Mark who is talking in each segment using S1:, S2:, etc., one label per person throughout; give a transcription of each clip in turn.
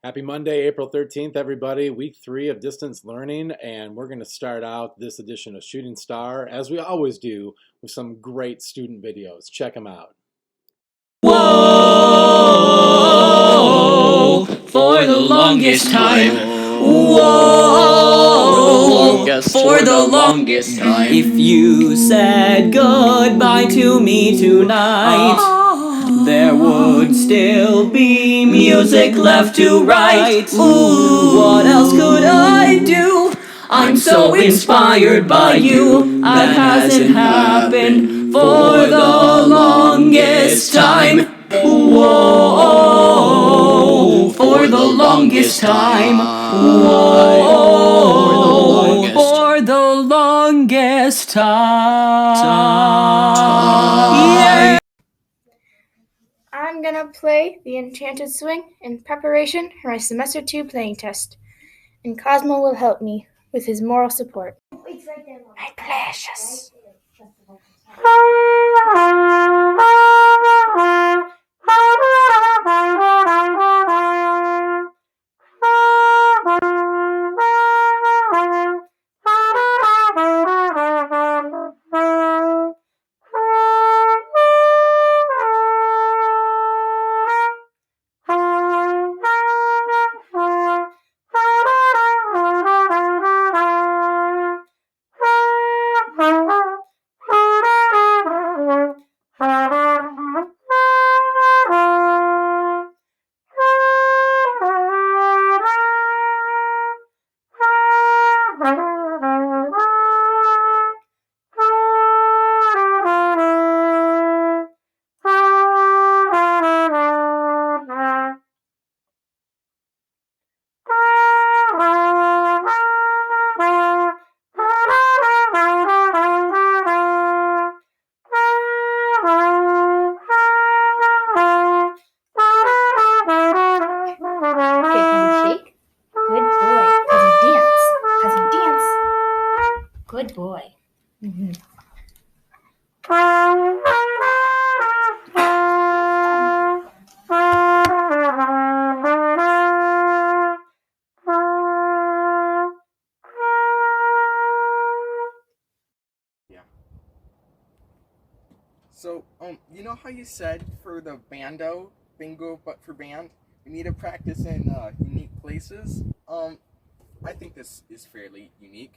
S1: Happy Monday, April 13th, everybody. Week 3 of distance learning, and we're going to start out this edition of Shooting Star, as we always do, with some great student videos. Check them out.
S2: Whoa, for the longest time. Whoa, for the longest time. If you said goodbye to me tonight, there would still be music left to write. Ooh, what else could I do? I'm so inspired by you. That hasn't happened for the longest time. Whoa, for the longest time. Whoa, for the longest time. Yeah.
S3: I'm gonna play the Enchanted Swing in preparation for my semester 2 playing test, and Cosmo will help me with his moral support. My precious. Good boy. Mm-hmm.
S4: So, you know how you said for the bando, bingo, but for band, we need to practice in unique places? I think this is fairly unique.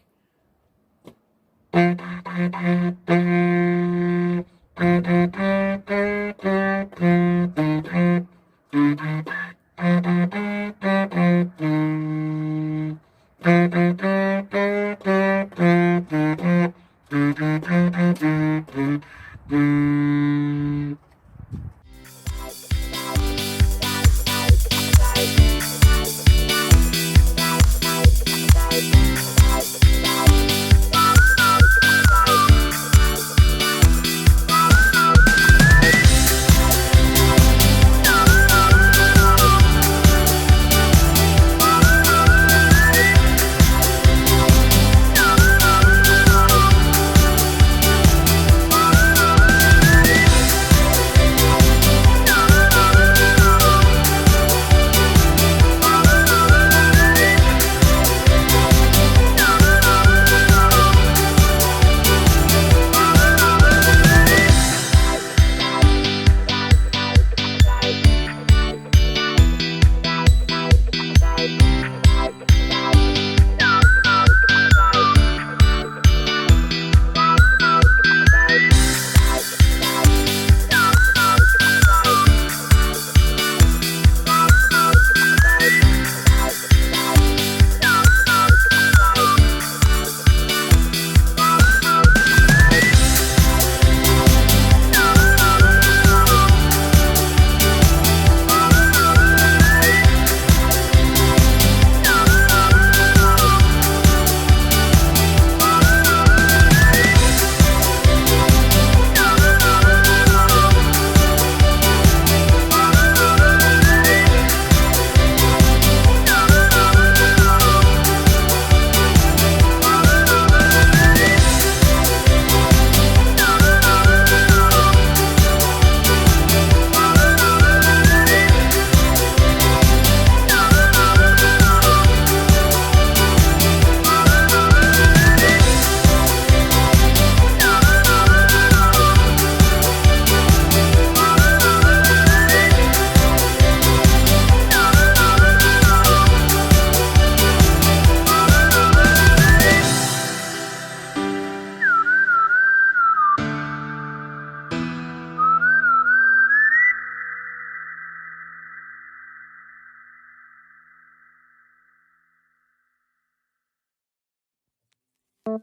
S3: And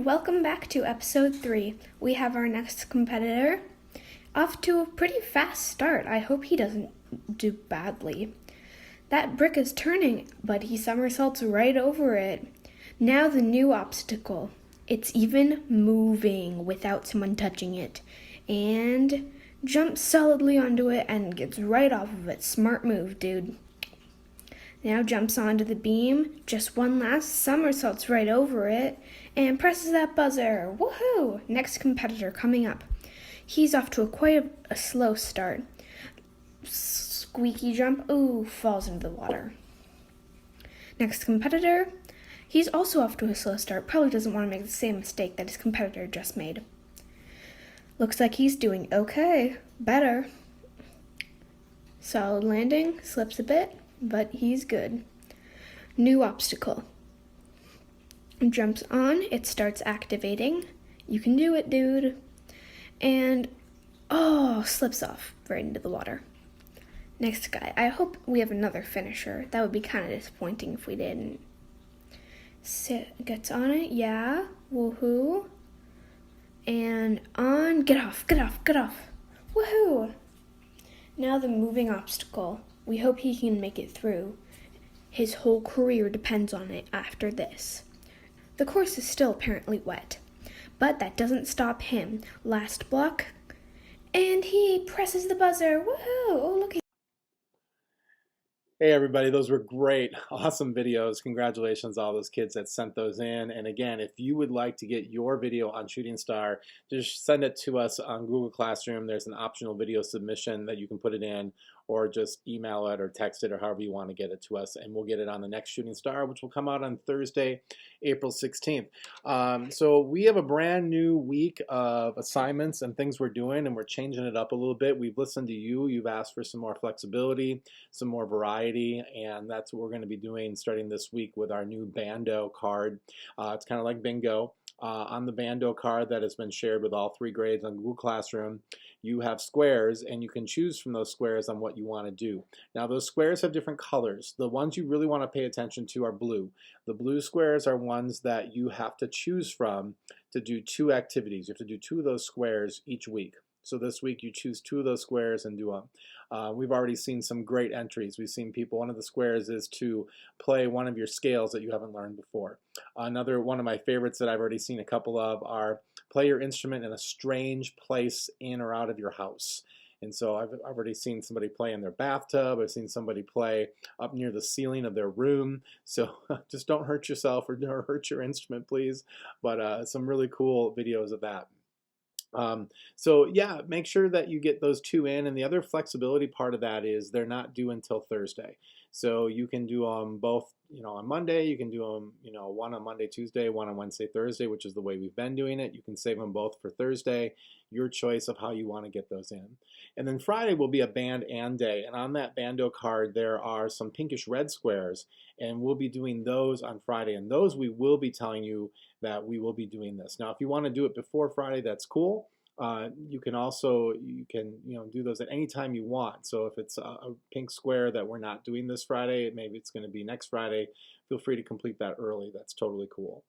S3: welcome back to episode 3. We have our next competitor off to a pretty fast start. I hope he doesn't do badly. That brick is turning, but he somersaults right over it. Now the new obstacle. It's even moving without someone touching it. And jumps solidly onto it and gets right off of it. Smart move, dude. Now jumps onto the beam, just one last somersaults right over it, and presses that buzzer. Woohoo! Next competitor coming up. He's off to quite a slow start. Squeaky jump, ooh, falls into the water. Next competitor, he's also off to a slow start. Probably doesn't want to make the same mistake that his competitor just made. Looks like he's doing okay, better. Solid landing, slips a bit, but he's good. New obstacle. Jumps on, it starts activating. You can do it, dude. And, slips off right into the water. Next guy. I hope we have another finisher. That would be kind of disappointing if we didn't. Gets on it, yeah. Woohoo. And on, get off. Woohoo! Now the moving obstacle. We hope he can make it through. His whole career depends on it after this. The course is still apparently wet, but that doesn't stop him. Last block, and he presses the buzzer. Woohoo! Oh, look.
S1: Hey everybody, those were great, awesome videos. Congratulations to all those kids that sent those in. And again, if you would like to get your video on Shooting Star, just send it to us on Google Classroom. There's an optional video submission that you can put it in, or just email it or text it or however you want to get it to us, and we'll get it on the next Shooting Star, which will come out on Thursday, April 16th. So we have a brand new week of assignments and things we're doing, and we're changing it up a little bit. We've listened to you. You've asked for some more flexibility, some more variety, and that's what we're going to be doing starting this week with our new Bando card. It's kind of like bingo. On the Bando card that has been shared with all 3 grades on Google Classroom, you have squares, and you can choose from those squares on what you want to do. Now, those squares have different colors. The ones you really want to pay attention to are blue. The blue squares are ones that you have to choose from to do 2 activities. You have to do 2 of those squares each week. So this week you choose 2 of those squares and do them. We've already seen some great entries. We've seen people, one of the squares is to play one of your scales that you haven't learned before. Another one of my favorites that I've already seen a couple of are play your instrument in a strange place in or out of your house. And so I've already seen somebody play in their bathtub. I've seen somebody play up near the ceiling of their room. So just don't hurt yourself or hurt your instrument, please. But some really cool videos of that. So yeah, make sure that you get those 2 in, and the other flexibility part of that is they're not due until Thursday. So you can do them both, on Monday. You can do them, one on Monday, Tuesday, one on Wednesday, Thursday, which is the way we've been doing it. You can save them both for Thursday, your choice of how you want to get those in. And then Friday will be a band and day, and on that Bando card there are some pinkish red squares, and we'll be doing those on Friday, and those we will be telling you that we will be doing this. Now, if you want to do it before Friday, that's cool. You can also, do those at any time you want. So if it's a pink square that we're not doing this Friday, maybe it's going to be next Friday, feel free to complete that early. That's totally cool.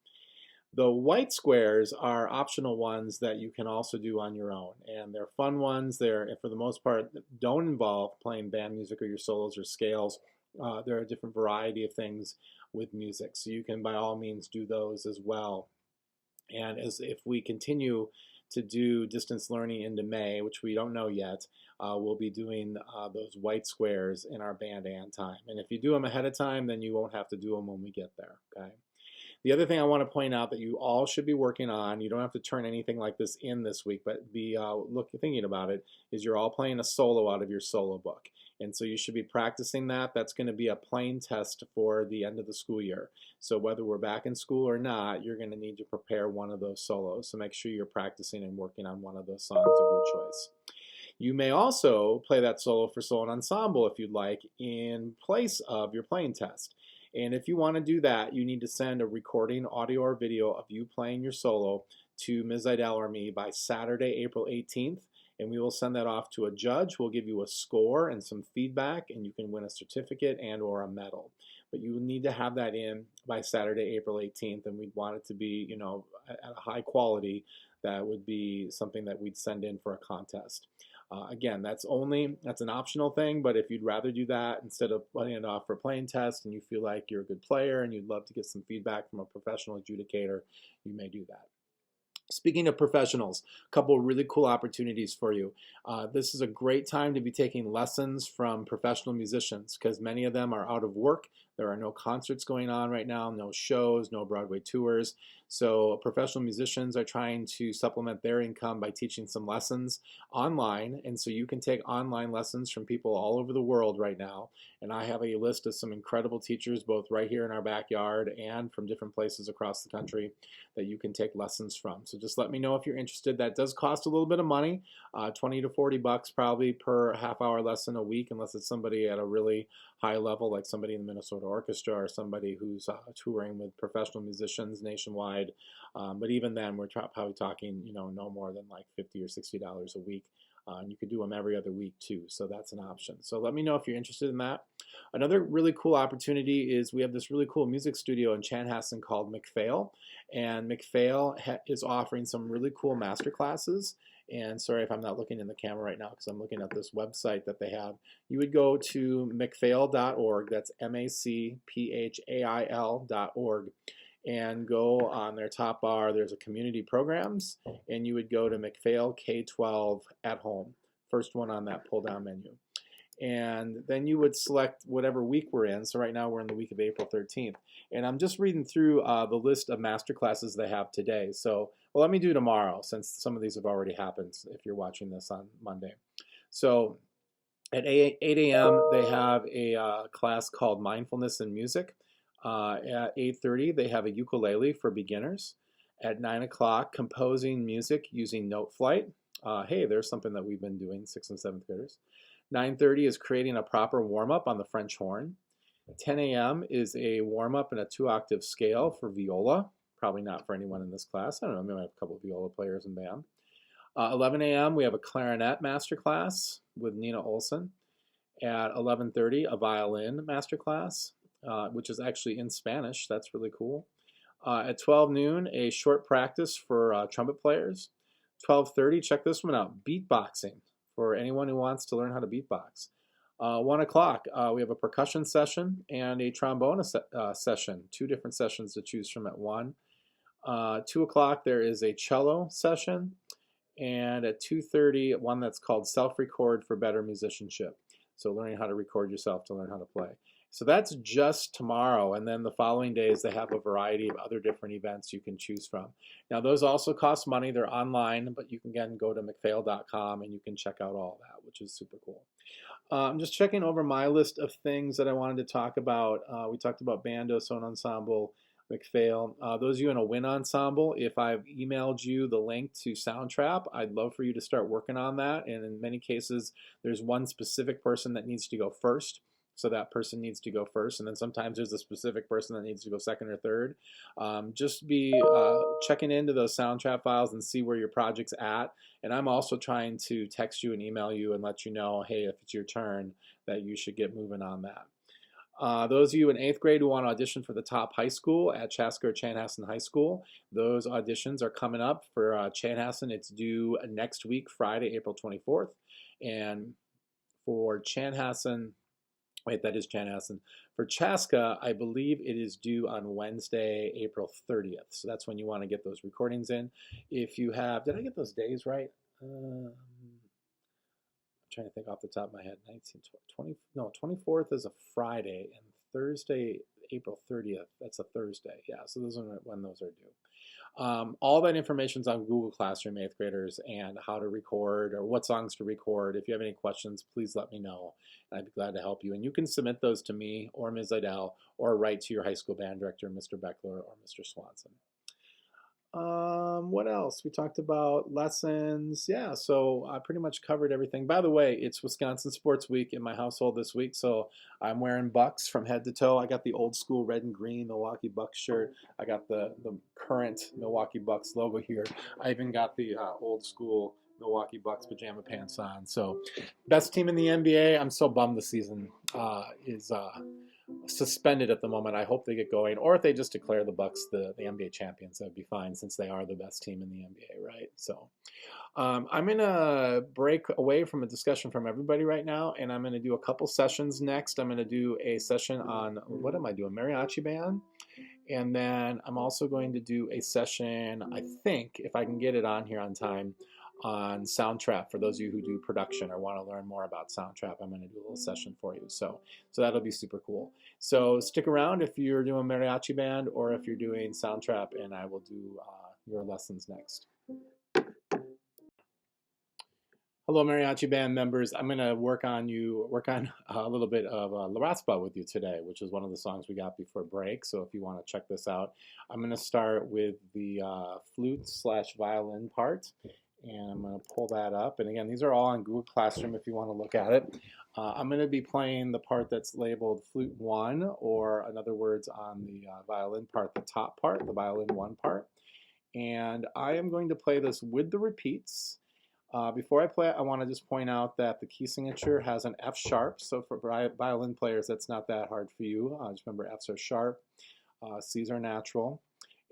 S1: The white squares are optional ones that you can also do on your own, and they're fun ones. They're, for the most part, don't involve playing band music or your solos or scales. There are a different variety of things with music, so you can by all means do those as well. And if we continue to do distance learning into May, which we don't know yet, we'll be doing those white squares in our band and time. And if you do them ahead of time, then you won't have to do them when we get there, okay? The other thing I want to point out that you all should be working on, you don't have to turn anything like this in this week, but be thinking about it, is you're all playing a solo out of your solo book. And so you should be practicing that. That's going to be a plain test for the end of the school year. So whether we're back in school or not, you're going to need to prepare one of those solos. So make sure you're practicing and working on one of those songs of your choice. You may also play that solo for solo and ensemble if you'd like in place of your playing test. And if you want to do that, you need to send a recording, audio or video of you playing your solo to Ms. Idell or me by Saturday, April 18th. And we will send that off to a judge. We'll give you a score and some feedback, and you can win a certificate and or a medal. But you will need to have that in by Saturday, April 18th, and we'd want it to be, at a high quality. That would be something that we'd send in for a contest. Again, that's an optional thing, but if you'd rather do that instead of putting it off for a playing test and you feel like you're a good player and you'd love to get some feedback from a professional adjudicator, you may do that. Speaking of professionals, a couple of really cool opportunities for you. This is a great time to be taking lessons from professional musicians because many of them are out of work. There are no concerts going on right now, no shows, no Broadway tours. So professional musicians are trying to supplement their income by teaching some lessons online. And so you can take online lessons from people all over the world right now. And I have a list of some incredible teachers, both right here in our backyard and from different places across the country that you can take lessons from. So just let me know if you're interested. That does cost a little bit of money, 20 to 40 bucks probably per half-hour lesson a week, unless it's somebody at a really high level, like somebody in the Minnesota Orchestra or somebody who's touring with professional musicians nationwide. But even then, we're probably talking, no more than like $50 or $60 a week And you could do them every other week too, so that's an option. So let me know if you're interested in that. Another really cool opportunity is we have this really cool music studio in Chanhassen called McPhail, and McPhail is offering some really cool master classes. And sorry if I'm not looking in the camera right now because I'm looking at this website that they have. You would go to macphail.org, that's MACPHAIL.org, and go on their top bar, there's a community programs, and you would go to McPhail K-12 at home, first one on that pull down menu. And then you would select whatever week we're in. So right now we're in the week of April 13th. And I'm just reading through the list of master classes they have today. So, well, let me do tomorrow since some of these have already happened if you're watching this on Monday. So at 8 a.m. they have a class called Mindfulness in Music. At 8:30 they have a ukulele for beginners. At 9 o'clock, composing music using note flight. Hey, there's something that we've been doing, 6th and 7th graders. 9:30 is creating a proper warm-up on the French horn. 10 a.m. is a warm-up in a 2-octave scale for viola. Probably not for anyone in this class. I don't know, maybe I have a couple of viola players in band. 11 a.m. we have a clarinet masterclass with Nina Olson. At 11:30, a violin masterclass, which is actually in Spanish. That's really cool. At 12 noon, a short practice for trumpet players. 12:30, check this one out, beatboxing for anyone who wants to learn how to beatbox. 1 o'clock, we have a percussion session and a trombone session, 2 different sessions to choose from at 1. 2 o'clock, there is a cello session, and at 2:30, one that's called self-record for better musicianship. So learning how to record yourself to learn how to play. So that's just tomorrow, and then the following days they have a variety of other different events you can choose from. Now those also cost money, they're online, but you can again go to macphail.com and you can check out all that, which is super cool. I'm just checking over my list of things that I wanted to talk about. We talked about Bando, Son Ensemble, McPhail. Those of you in a wind ensemble, if I've emailed you the link to Soundtrap, I'd love for you to start working on that. And in many cases, there's one specific person that needs to go first. So that person needs to go first, and then sometimes there's a specific person that needs to go second or third. Just be checking into those Soundtrap files and see where your project's at. And I'm also trying to text you and email you and let you know, hey, if it's your turn, that you should get moving on that. Those of you in 8th grade who want to audition for the top high school at Chaska or Chanhassen High School, those auditions are coming up for Chanhassen. It's due next week, Friday, April 24th. And for Chanhassen, wait, that is Chanhassen. For Chaska, I believe it is due on Wednesday, April 30th. So that's when you want to get those recordings in. If you have, did I get those days right? I'm trying to think off the top of my head. 24th is a Friday, and Thursday, April 30th, that's a Thursday. Yeah, so those are when those are due. All that information is on Google Classroom, 8th graders, and how to record or what songs to record. If you have any questions, please let me know, and I'd be glad to help you. And you can submit those to me or Ms. Idell, or write to your high school band director, Mr. Beckler or Mr. Swanson. What else? We talked about lessons. Yeah, so I pretty much covered everything. By the way, it's Wisconsin Sports Week in my household this week, so I'm wearing Bucks from head to toe. I got the old school red and green Milwaukee Bucks shirt. I got the current Milwaukee Bucks logo here. I even got the old school Milwaukee Bucks pajama pants on. So, best team in the NBA. I'm so bummed the season is suspended at the moment. I hope they get going, or if they just declare the Bucks the NBA champions, that'd be fine since they are the best team in the NBA, right? So I'm gonna break away from a discussion from everybody right now, and I'm gonna do a couple sessions next. I'm gonna do a session on, what am I doing, Mariachi Band, and then I'm also going to do a session, I think, if I can get it on here on time, on Soundtrap. For those of you who do production or want to learn more about Soundtrap, I'm going to do a little session for you. So that'll be super cool. So stick around if you're doing Mariachi Band or if you're doing Soundtrap, and I will do your lessons next. Hello, Mariachi Band members. I'm going to work on a little bit of La Raspa with you today, which is one of the songs we got before break. So if you want to check this out, I'm going to start with the flute/violin part. And I'm going to pull that up. And again, these are all on Google Classroom if you want to look at it. I'm going to be playing the part that's labeled Flute 1, or in other words, on the violin part, the top part, the violin 1 part. And I am going to play this with the repeats. Before I play it, I want to just point out that the key signature has an F sharp. So for violin players, that's not that hard for you. Just remember Fs are sharp, Cs are natural.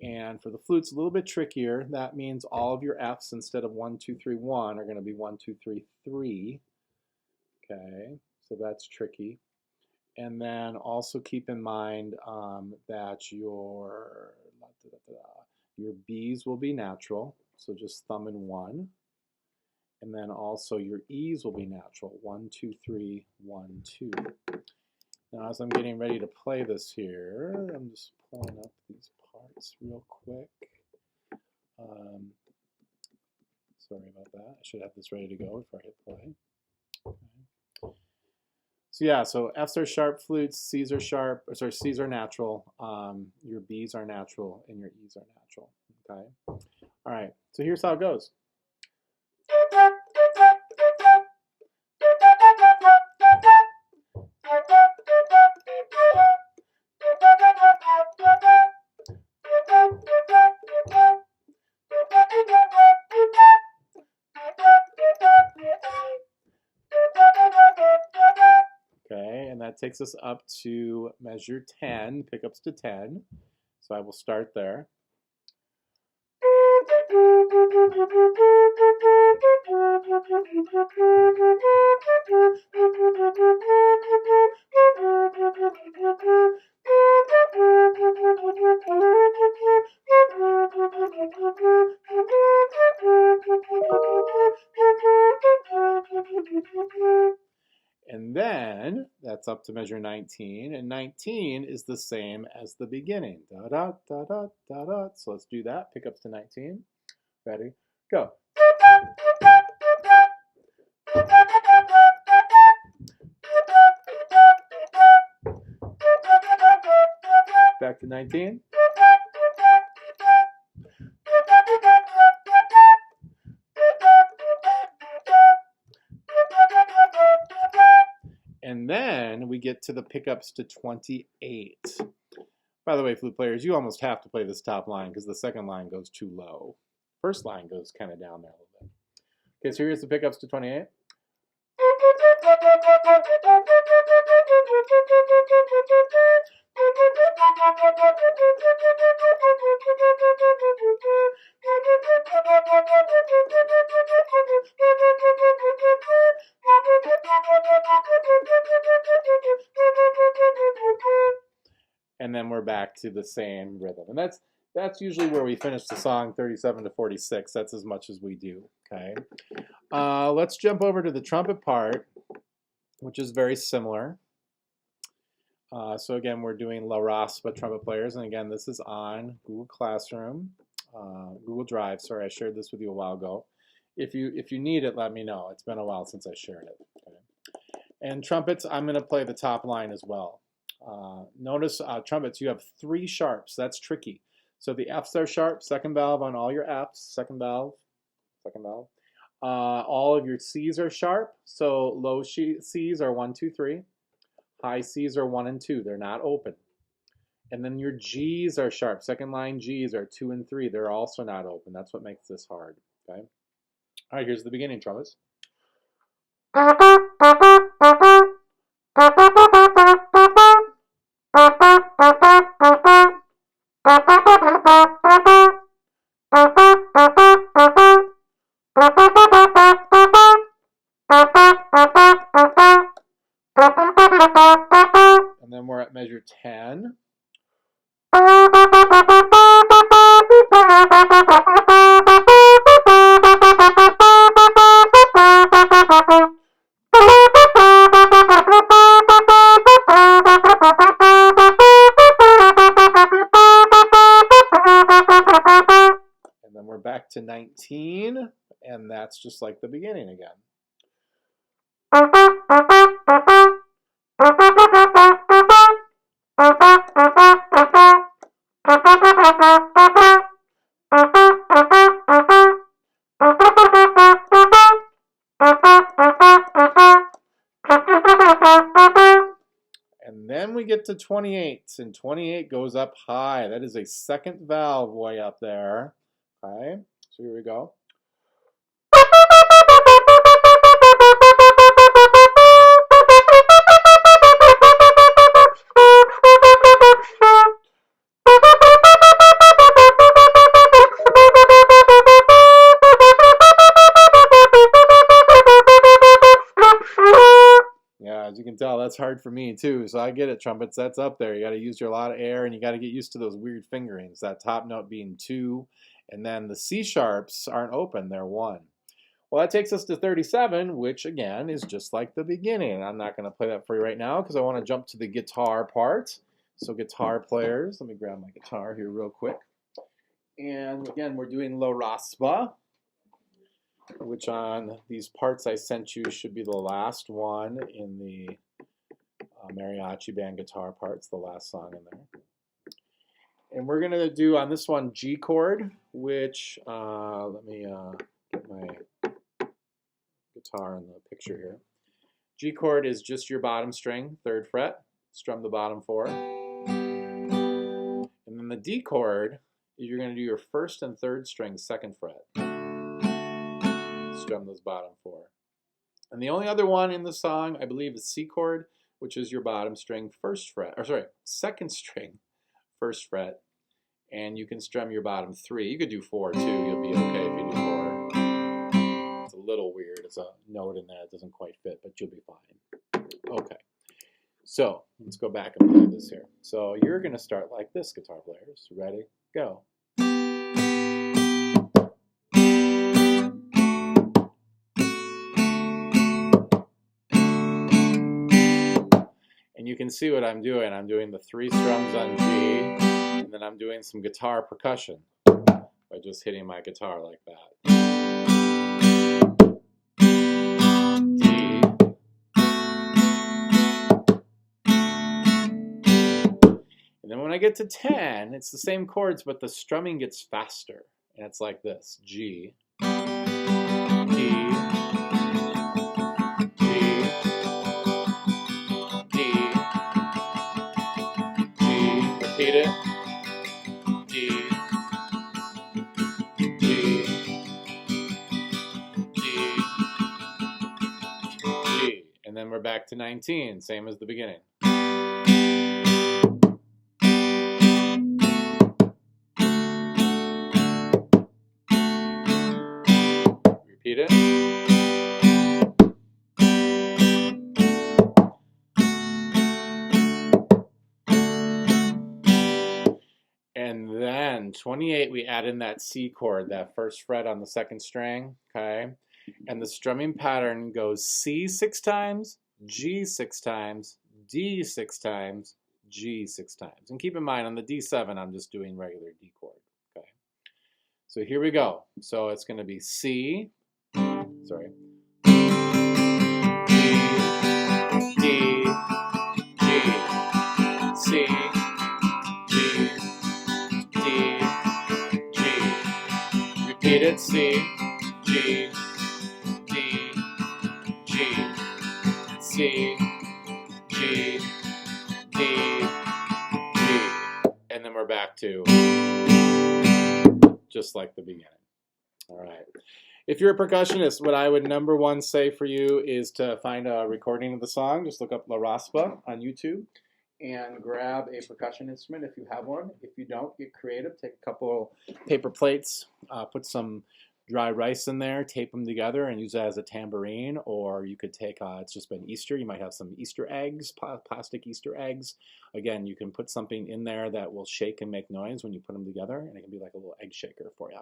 S1: And for the flute, it's a little bit trickier. That means all of your Fs instead of 1, 2, 3, 1 are going to be 1, 2, 3, 3. Okay, so that's tricky. And then also keep in mind that your Bs will be natural, so just thumb in 1. And then also your E's will be natural, 1, 2, 3, 1, 2. Now as I'm getting ready to play this here, I'm just pulling up these parts real quick. Sorry about that. I should have this ready to go before I hit play. Okay. So yeah, so F's are sharp flutes, C's are sharp, or sorry, C's are natural, your B's are natural, and your E's are natural. Okay. All right. So here's how it goes. Okay, and that takes us up to measure 10, pickups to 10. So I will start there. And then that's up to measure 19, and 19 is the same as the beginning. Da da da da da da. So let's do that. Pickups to 19. Ready? Go. Back to 19. And then we get to the pickups to 28. By the way, flute players, you almost have to play this top line because the second line goes too low. First line goes kind of down there a little bit. Okay, so here's the pickups to 28. And then we're back to the same rhythm. And that's usually where we finish the song, 37 to 46. That's as much as we do, okay? Let's jump over to the trumpet part, which is very similar. So again, we're doing La Raspa trumpet players. And again, this is on Google Classroom, Google Drive. Sorry, I shared this with you a while ago. If you need it, let me know. It's been a while since I shared it. Okay? And trumpets, I'm going to play the top line as well. Notice trumpets, you have 3 sharps. That's tricky. So the Fs are sharp, second valve on all your Fs, second valve, second valve. All of your Cs are sharp, so low Cs are 1, 2, 3. High Cs are 1 and 2. They're not open. And then your Gs are sharp. Second line Gs are 2 and 3. They're also not open. That's what makes this hard. Okay. All right, here's the beginning trumpets. And then we're at measure 10. And then we're back to 19, and that's just like the beginning again. And then we get to 28, and 28 goes up high. That is a second valve way up there. Okay, so here we go. can tell that's hard for me too. So I get it, trumpets. That's up there. You got to use your lot of air, and you got to get used to those weird fingerings. That top note being 2, and then the C sharps aren't open; they're 1. Well, that takes us to 37, which again is just like the beginning. I'm not going to play that for you right now because I want to jump to the guitar part. So guitar players, let me grab my guitar here real quick. And again, we're doing La Raspa, which on these parts I sent you should be the last one in the Mariachi Band guitar parts, the last song in there. And we're going to do on this one G chord, which, let me get my guitar in the picture here. G chord is just your bottom string, 3rd fret, strum the bottom 4. And then the D chord, you're going to do your 1st and 3rd string, 2nd fret. Strum those bottom 4. And the only other one in the song, I believe, is C chord, which is your bottom string, 1st fret, or sorry, 2nd string, 1st fret. And you can strum your bottom 3. You could do 4 too. You'll be okay if you do 4. It's a little weird. It's a note in there that doesn't quite fit, but you'll be fine. Okay. So let's go back and play this here. So you're going to start like this, guitar players. Ready? Go. And you can see what I'm doing. I'm doing the 3 strums on G, and then I'm doing some guitar percussion by just hitting my guitar like that. D. And then when I get to 10, it's the same chords, but the strumming gets faster. And it's like this. G, D, repeat it. D, D, D, G. And then we're back to 19, same as the beginning. Repeat it. And then 28, we add in that C chord, that 1st fret on the 2nd string, okay? And the strumming pattern goes C 6 times, G 6 times, D 6 times, G 6 times. And keep in mind, on the D7, I'm just doing regular D chord, okay? So here we go. So it's going to be C, sorry, D, G, C, G, D, G. Repeat it. C, G, D, G, C, G, D, G. And then we're back to just like the beginning. All right. If you're a percussionist, what I would number 1 say for you is to find a recording of the song. Just look up La Raspa on YouTube and grab a percussion instrument if you have one. If you don't, get creative. Take a couple paper plates, put some dry rice in there, tape them together, and use that as a tambourine. Or you could take, it's just been Easter, you might have some Easter eggs, plastic Easter eggs. Again, you can put something in there that will shake and make noise when you put them together, and it can be like a little egg shaker for you.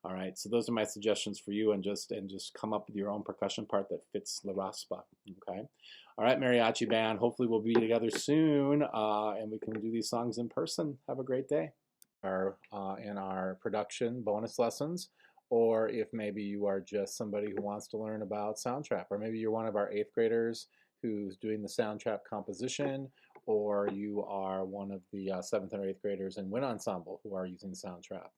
S1: All right, so those are my suggestions for you, and just come up with your own percussion part that fits La Raspa, okay? All right, Mariachi Band, hopefully we'll be together soon, and we can do these songs in person. Have a great day. In our production bonus lessons, or if maybe you are just somebody who wants to learn about Soundtrap, or maybe you're one of our 8th graders who's doing the Soundtrap composition, or you are one of the 7th or 8th graders in Wind Ensemble who are using Soundtrap.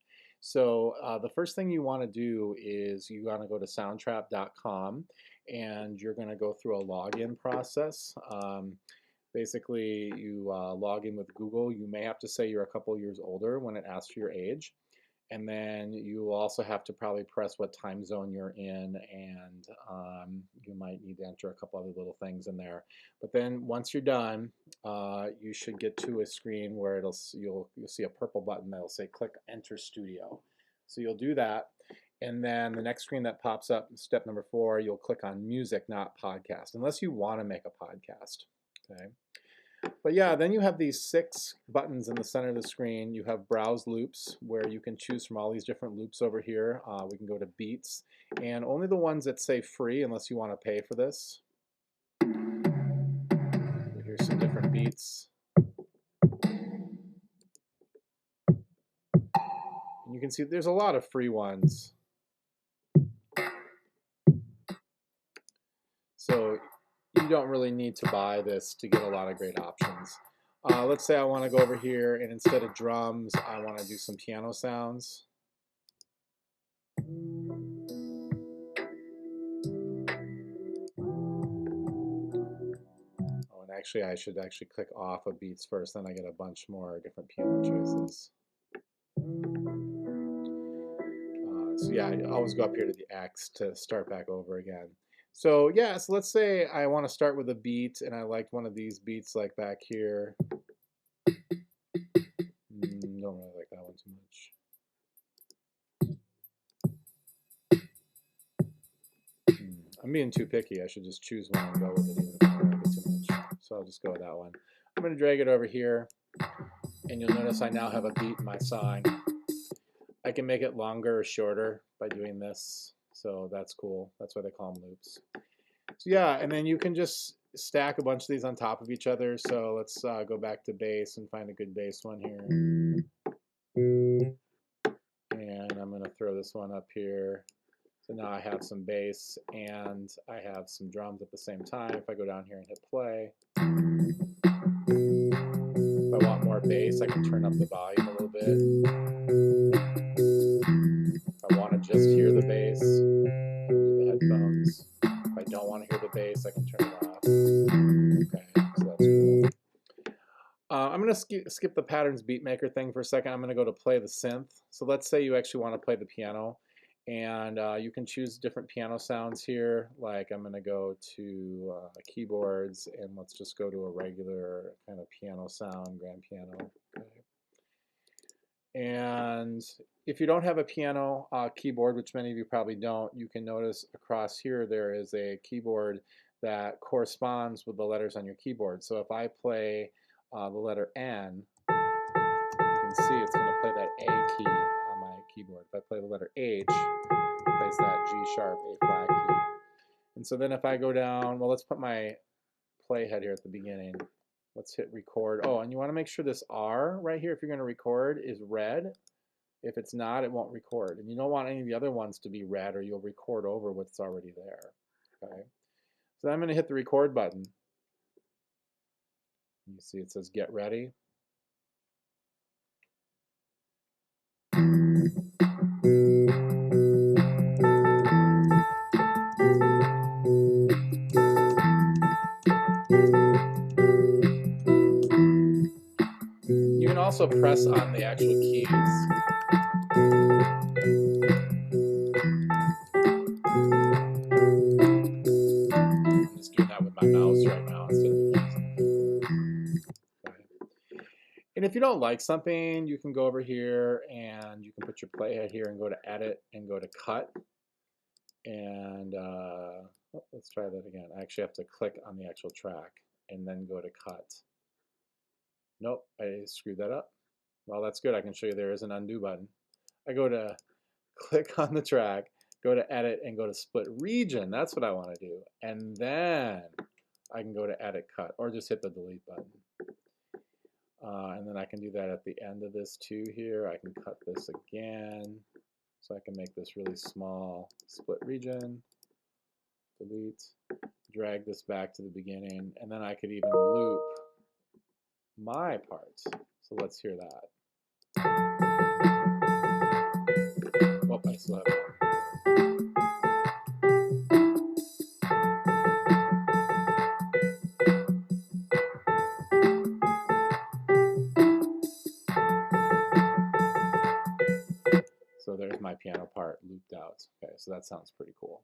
S1: So the first thing you want to do is you want to go to soundtrap.com, and you're going to go through a login process. Basically, you log in with Google. You may have to say you're a couple years older when it asks for your age. And then you also have to probably press what time zone you're in, and you might need to enter a couple other little things in there. But then once you're done, you should get to a screen where you'll see a purple button that'll say click Enter Studio. So you'll do that, and then the next screen that pops up, step number 4, you'll click on Music, not Podcast, unless you want to make a podcast. Okay. But yeah, then you have these 6 buttons in the center of the screen. You have browse loops where you can choose from all these different loops over here. We can go to beats and only the ones that say free unless you want to pay for this. Here's some different beats. And you can see there's a lot of free ones. So you don't really need to buy this to get a lot of great options. Let's say I want to go over here and instead of drums, I want to do some piano sounds. Oh, and actually I should actually click off of beats first, then I get a bunch more different piano choices. So yeah, I always go up here to the X to start back over again. So yeah, so let's say I want to start with a beat and I liked one of these beats like back here. Don't really like that one too much. I'm being too picky. I should just choose one and go with it even if I don't like it too much. So I'll just go with that one. I'm going to drag it over here and you'll notice I now have a beat in my song. I can make it longer or shorter by doing this. So that's cool. That's why they call them loops. So yeah, and then you can just stack a bunch of these on top of each other. So let's go back to bass and find a good bass one here. And I'm going to throw this one up here. So now I have some bass and I have some drums at the same time. If I go down here and hit play, if I want more bass, I can turn up the volume a little bit. If I want to just hear the bass, I can do the headphones. If I don't want to hear the bass, I can turn it off. Okay, so that's cool. I'm going to skip the patterns beat maker thing for a second. I'm going to go to play the synth. So let's say you actually want to play the piano. And you can choose different piano sounds here. Like I'm going to go to keyboards and let's just go to a regular kind of piano sound, grand piano. Okay. And if you don't have a piano keyboard, which many of you probably don't, you can notice across here there is a keyboard that corresponds with the letters on your keyboard. So if I play the letter N, you can see it's going to play that A key on my keyboard. If I play the letter H, it plays that G sharp A flat key. And so then if I go down, well, let's put my playhead here at the beginning. Let's hit record. Oh, and you want to make sure this R right here, if you're going to record, is red. If it's not, it won't record. And you don't want any of the other ones to be red or you'll record over what's already there. Okay. So I'm going to hit the record button. You see it says get ready. You can also press on the actual keys. I'm just doing that with my mouse right now instead of the keys on the keyboard. Okay. And if you don't like something, you can go over here and you can put your playhead here and go to edit and go to cut. And let's try that again. I actually have to click on the actual track and then go to cut. Nope, I screwed that up. Well, that's good. I can show you there is an undo button. I go to click on the track, go to edit, and go to split region. That's what I want to do. And then I can go to edit cut or just hit the delete button. And then I can do that at the end of this too here. I can cut this again. So I can make this really small, split region, delete, drag this back to the beginning, and then I could even loop my parts. So let's hear that. Oh, I still have one. So there's my piano part looped out. Okay, so that sounds pretty cool.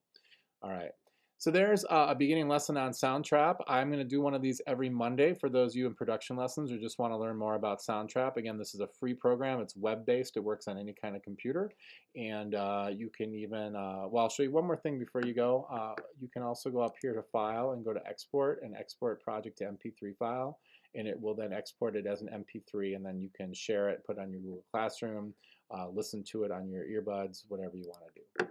S1: All right. So there's a beginning lesson on Soundtrap. I'm going to do one of these every Monday for those of you in production lessons or just want to learn more about Soundtrap. Again, this is a free program. It's web-based. It works on any kind of computer. And you can even, well, I'll show you one more thing before you go. You can also go up here to File and go to Export and export project to MP3 file. And it will then export it as an MP3, and then you can share it, put it on your Google Classroom, listen to it on your earbuds, whatever you want to do.